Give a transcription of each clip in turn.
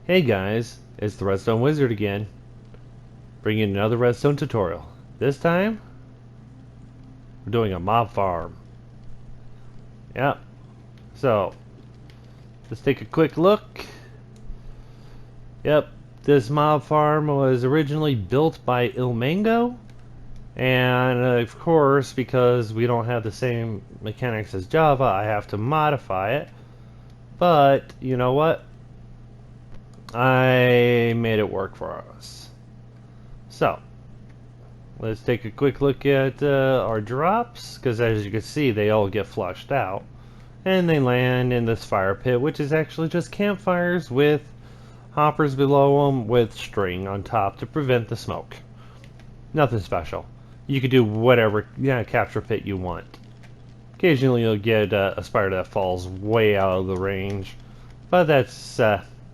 Hey guys, it's the Redstone Wizard again, bringing another Redstone tutorial. This time, we're doing a mob farm. Yep. So, let's take a quick look. Yep, this mob farm was originally built by Ilmango, and of course, because we don't have the same mechanics as Java, I have to modify it. But, you know what? I made it work for us. So, let's take a quick look at our drops, because as you can see, they all get flushed out. And they land in this fire pit, which is actually just campfires with hoppers below them with string on top to prevent the smoke. Nothing special. You can do whatever capture pit you want. Occasionally you'll get a spider that falls way out of the range, but that's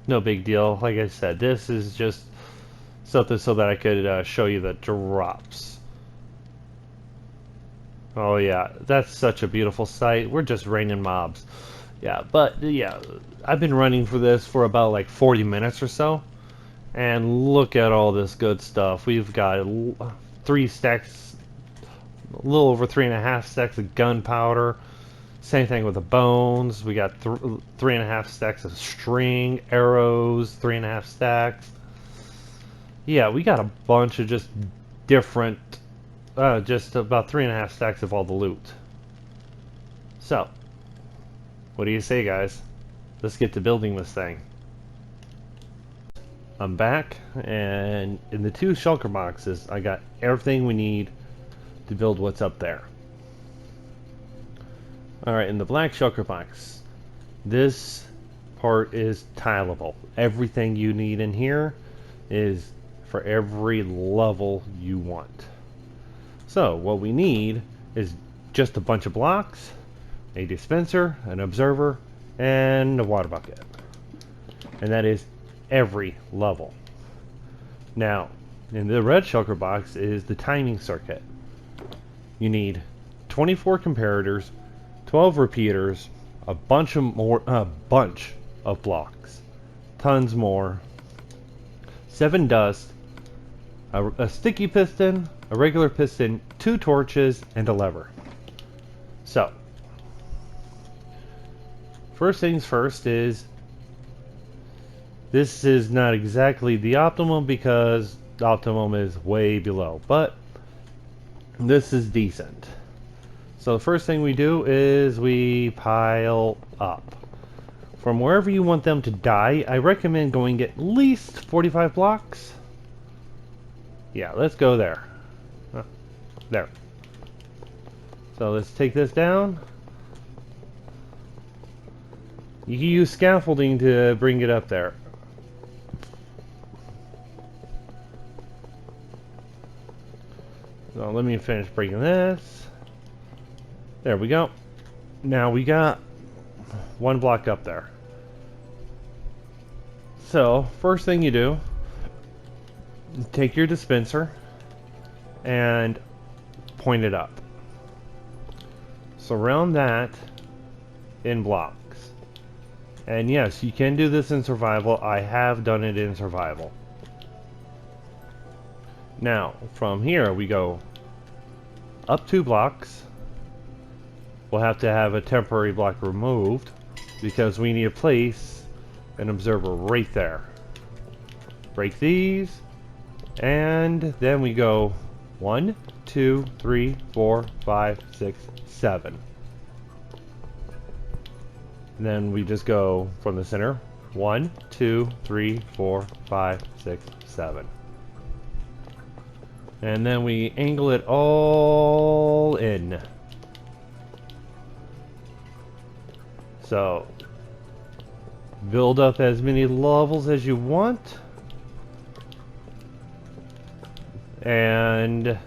no big deal. Like I said, this is just something so that I could show you the drops. Oh yeah, that's such a beautiful sight. We're just raining mobs. Yeah, but yeah, I've been running for this for about like 40 minutes or so. And look at all this good stuff. We've got 3 stacks, a little over 3.5 stacks of gunpowder. Same thing with the bones. We got 3.5 stacks of string, arrows, 3.5 stacks. Yeah, we got a bunch of just different, just about 3.5 stacks of all the loot. So, what do you say, guys? Let's get to building this thing. I'm back, and in the 2 shulker boxes, I got everything we need to build what's up there. Alright, in the black shulker box, this part is tileable. Everything you need in here is for every level you want. So, what we need is just a bunch of blocks, a dispenser, an observer, and a water bucket. And that is every level. Now, in the red shulker box is the timing circuit. You need 24 comparators, 12 repeaters, a bunch of blocks, tons more, 7 dust, a sticky piston, a regular piston, 2 torches, and a lever. So, first things first is, this is not exactly the optimum because the optimum is way below, but this is decent. So the first thing we do is we pile up. From wherever you want them to die, I recommend going at least 45 blocks. Yeah, let's go there. There. So let's take this down. You can use scaffolding to bring it up there. So let me finish breaking this. There we go. Now we got 1 block up there. So, first thing you do, take your dispenser and point it up. Surround that in blocks. And yes, you can do this in survival. I have done it in survival. Now, from here we go up 2 blocks. We'll have to have a temporary block removed because we need to place an observer right there. Break these, and then we go 1, 2, 3, 4, 5, 6, 7. And then we just go from the center 1, 2, 3, 4, 5, 6, 7. And then we angle it all in. So, build up as many levels as you want. And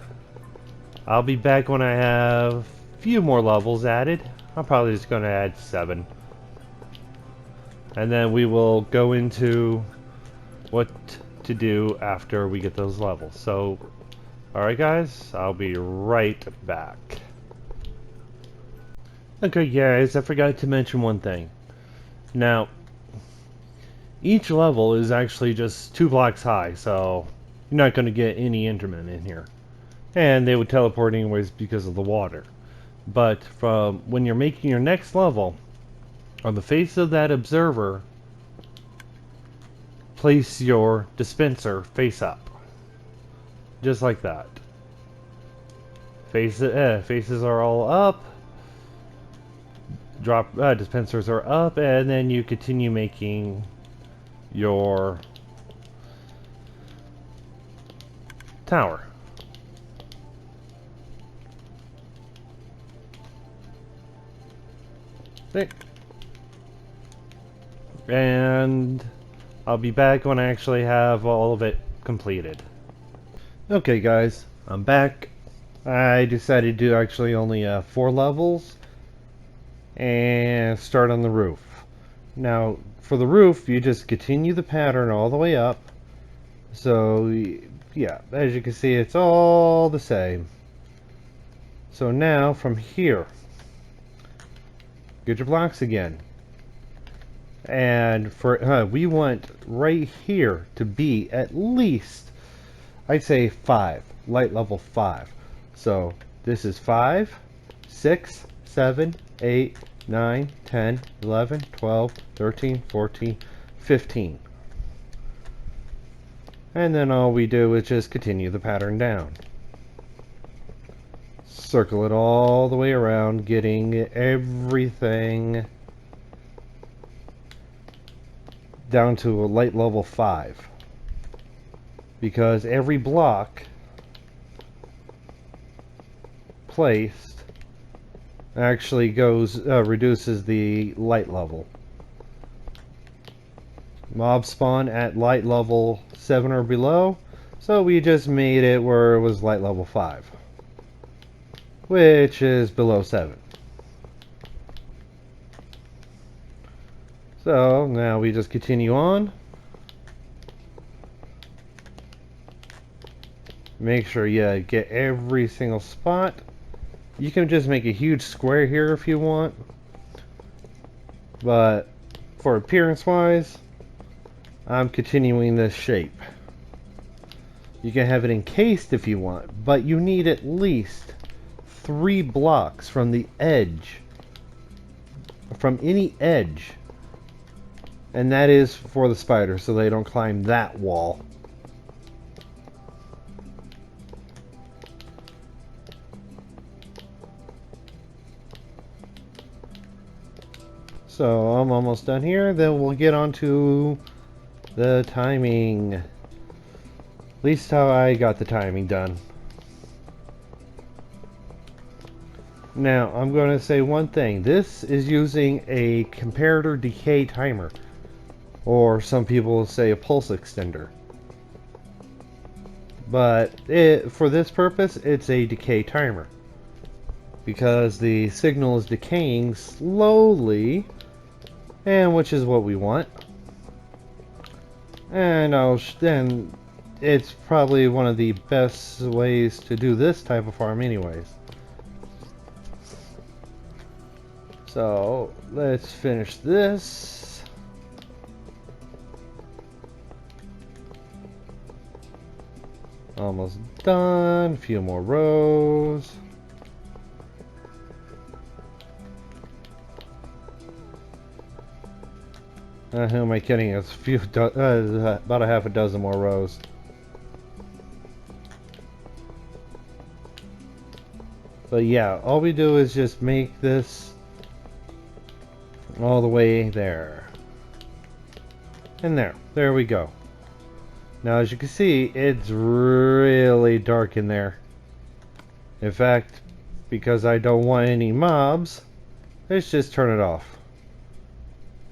I'll be back when I have a few more levels added. I'm probably just going to add 7. And then we will go into what to do after we get those levels. So, alright guys, I'll be right back. Okay guys, I forgot to mention one thing. Now, Each level is actually just 2 blocks high, so you're not going to get any Endermen in here. And they would teleport anyways because of the water. But from when you're making your next level, on the face of that observer, place your dispenser face up. Just like that. Faces are all up. Dispensers are up, and then you continue making your tower. There. And I'll be back when I actually have all of it completed. Okay guys, I'm back. I decided to do actually only 4 levels and start on the roof. Now for the roof you just continue the pattern all the way up. So yeah, as you can see it's all the same. So now from here, get your blocks again. And for we want right here to be at least, I'd say 5, light level 5. So this is 5, 6, 7, 8, 9, 10, 11, 12, 13, 14, 15. And then all we do is just continue the pattern down. Circle it all the way around, getting everything down to a light level 5, because every block placed actually reduces the light level. Mob spawn at light level 7 or below, so we just made it where it was light level 5, which is below 7. So now we just continue on. Make sure you get every single spot. You can just make a huge square here if you want, but for appearance wise, I'm continuing this shape. You can have it encased if you want, but you need at least 3 blocks from the edge, from any edge. And that is for the spiders, so they don't climb that wall. So I'm almost done here, then we'll get on to the timing. At least how I got the timing done. Now, I'm going to say one thing. This is using a comparator decay timer. Or some people say a pulse extender. But for this purpose, it's a decay timer. Because the signal is decaying slowly, and which is what we want. And then it's probably one of the best ways to do this type of farm anyways. So let's finish this. Almost done. A few more rows. Who am I kidding? It's about a half a dozen more rows. But yeah, all we do is just make this all the way there. And there we go. Now as you can see, it's really dark in there. In fact, because I don't want any mobs, let's just turn it off.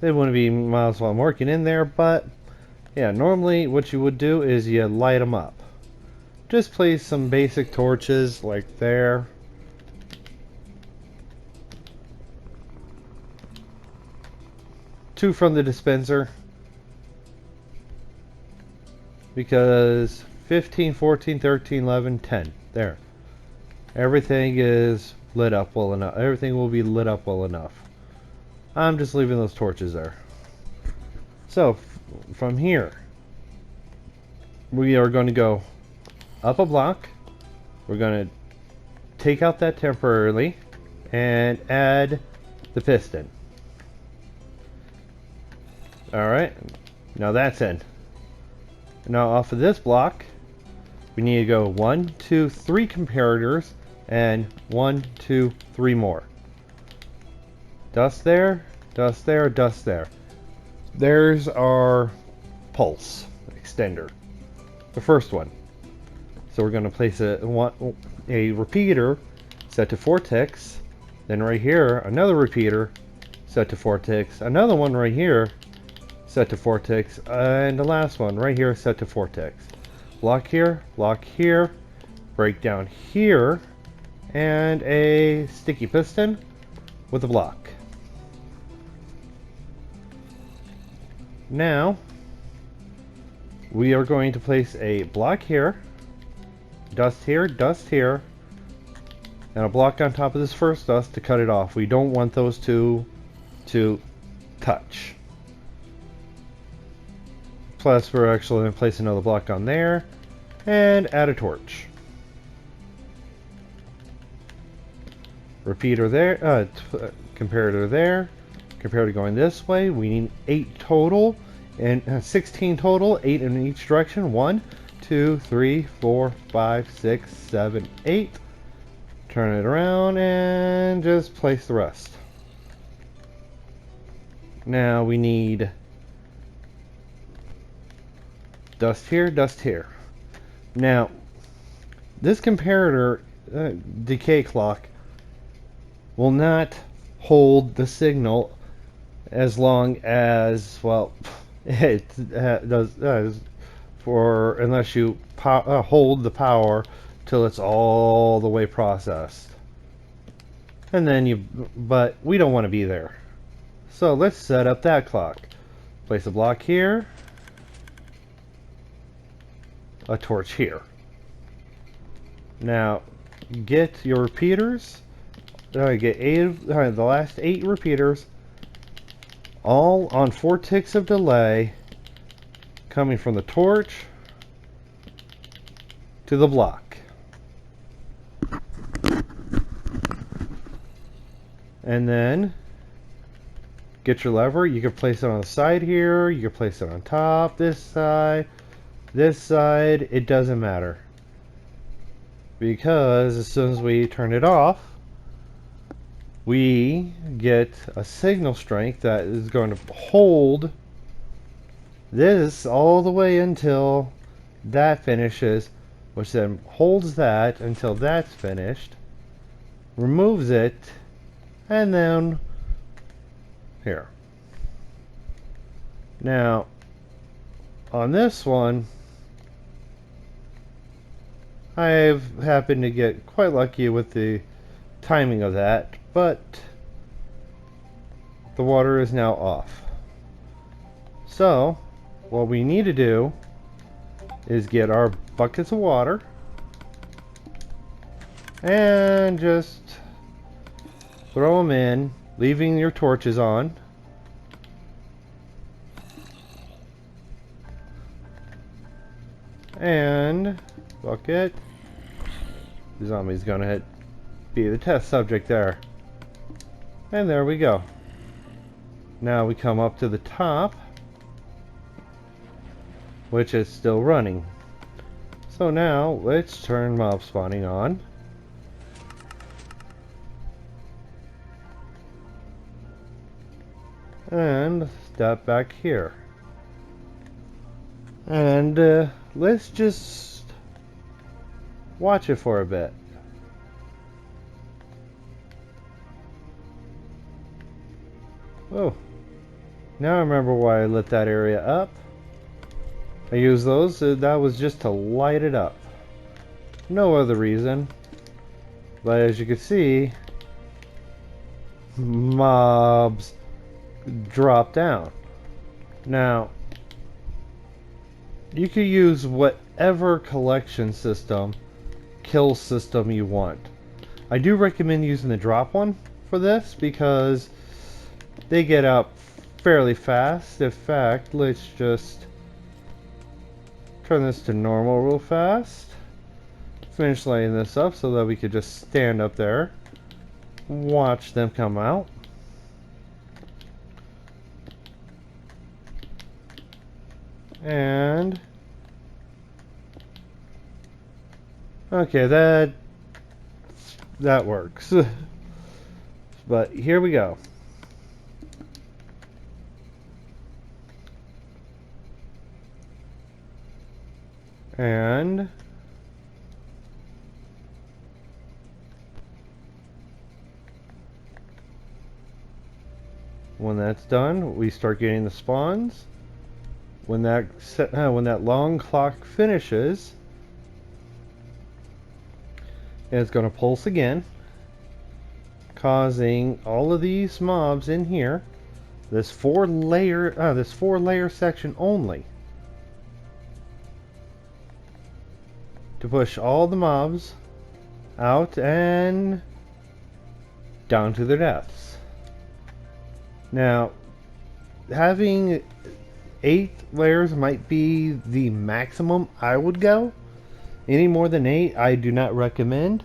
There wouldn't be mobs while I'm working in there, but yeah, normally what you would do is you light them up. Just place some basic torches like there. Two from the dispenser. Because 15, 14, 13, 11, 10. There. Everything is lit up well enough. Everything will be lit up well enough. I'm just leaving those torches there. So, from here, we are going to go up a block. We're going to take out that temporarily and add the piston. Alright, now that's in. Now off of this block, we need to go 1, 2, 3 comparators and 1, 2, 3 more. Dust there, dust there, dust there. There's our pulse extender, the first one. So we're going to place a repeater set to 4 ticks. Then right here, another repeater set to 4 ticks. Another one right here set to 4 ticks. And the last one right here set to 4 ticks. Block here, break down here, and a sticky piston with a block. Now, we are going to place a block here, dust here, and a block on top of this first dust to cut it off. We don't want those two to touch. Plus, we're actually going to place another block on there and add a torch. Repeater there, comparator there. Comparator going this way. We need 8 total, and 16 total, 8 in each direction. 1, 2, 3, 4, 5, 6, 7, 8. Turn it around and just place the rest. Now we need dust here, dust here. Now, this comparator decay clock will not hold the signal as long as, well, it does for unless you hold the power till it's all the way processed. And then but we don't want to be there. So let's set up that clock. Place a block here, a torch here. Now get your repeaters. Get the last 8 repeaters, all on 4 ticks of delay, coming from the torch to the block. And then get your lever. You can place it on the side here, you can place it on top, this side, it doesn't matter. Because as soon as we turn it off, we get a signal strength that is going to hold this all the way until that finishes, which then holds that until that's finished, removes it, and then here. Now, on this one, I've happened to get quite lucky with the timing of that, but the water is now off. So what we need to do is get our buckets of water and just throw them in, leaving your torches on. And bucket. The zombie's gonna be the test subject there. And there we go. Now we come up to the top, which is still running. So now let's turn mob spawning on. And step back here. And let's just watch it for a bit. Oh, now I remember why I lit that area up. I used those, that was just to light it up. No other reason. But as you can see, mobs drop down. Now, you could use whatever collection system, kill system you want. I do recommend using the drop one for this because they get up fairly fast. In fact, let's just turn this to normal real fast. Finish laying this up so that we could just stand up there, watch them come out. And okay, that works. But here we go. And when that's done, we start getting the spawns. When that long clock finishes, it's going to pulse again, causing all of these mobs in here, this four layer section only, to push all the mobs out and down to their deaths. Now, having 8 layers might be the maximum I would go. Any more than 8 I do not recommend.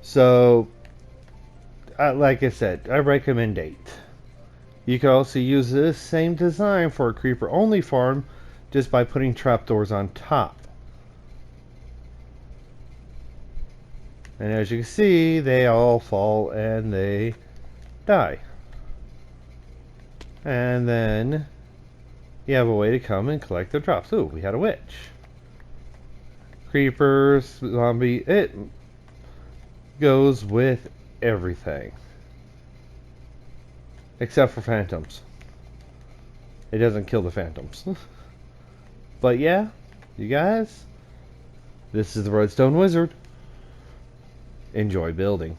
So like I said, I recommend 8. You can also use this same design for a creeper only farm just by putting trapdoors on top. And as you can see, they all fall and they die. And then you have a way to come and collect the drops. Ooh, we had a witch. Creepers, zombie, it goes with everything. Except for phantoms. It doesn't kill the phantoms. But yeah, you guys, this is the Redstone Wizard. Enjoy building.